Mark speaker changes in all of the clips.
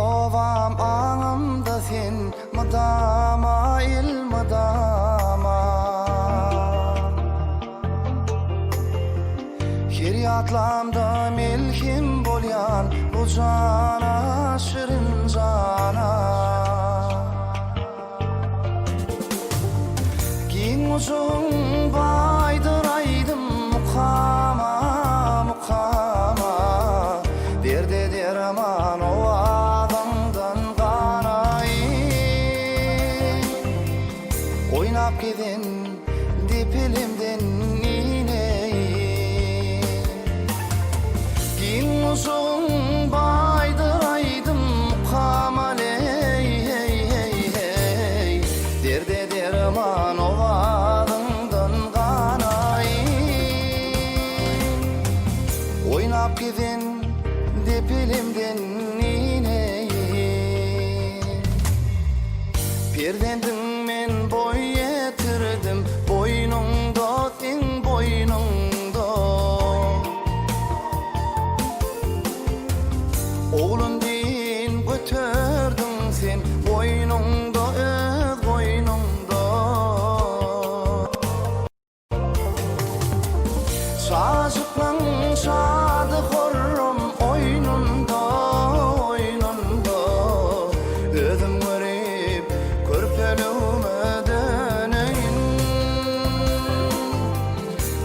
Speaker 1: Obam anımda sen mıdama ilmıdama Şeriatlamda melkim bolyan bu cana şirin cana Giň uzun baydıraydım mukama mukama Derde derman o adamdan kanayım Oynap gidin dipilimden ineyim Giň uzun baydıraydım mukama hey hey hey hey Derde derman o adamdan kanayım Oynap gidin dipilimden ineyim Perdendim men boy yetirdim boynungda sen boynungda Oğlun din götürdün sen boynungda öz boynungda Çağızıklan şadı horrum oynunda oynunda Özüm görüp körpelüme döneyim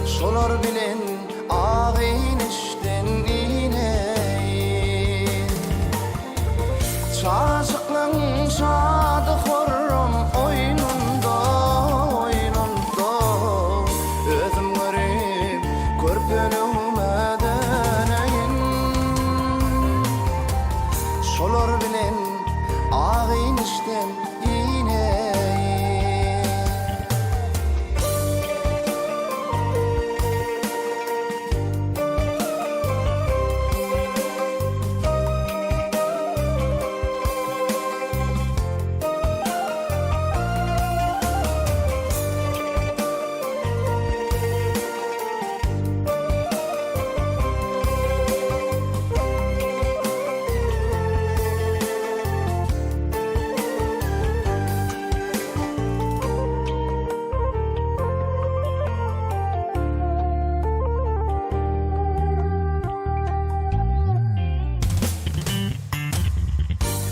Speaker 1: Solar bilen ağın işten ineyim Çağızıklan şadı horrum oynunda oynunda Özüm görüp körpelüme döneyim Solar bilen ağın işten ineyim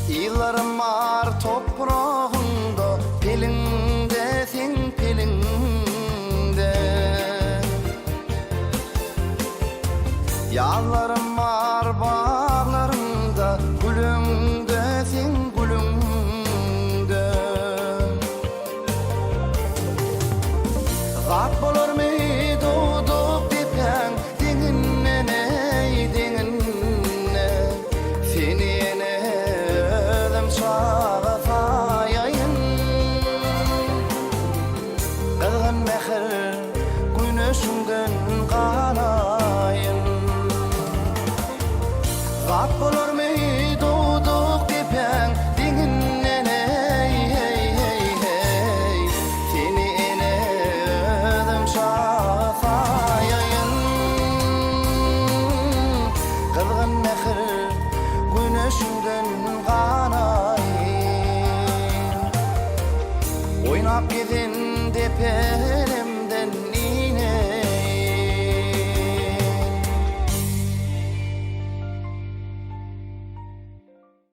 Speaker 1: Yıllarım var toprağında pilinde sen pilinde Yallarım var bağlarında gülümde sen gülümde Zat bolur mu doğduk dipen dinine ney dinine Seni yine ölüm çağa sayayın Kılgın mehir güneşinden kanayın Zat bolur mu doğduk dipen dinine ney hey hey hey Seni yine ölüm çağa sayayın Kılgın mehir güneşinden kanayım Oynap gidin depelim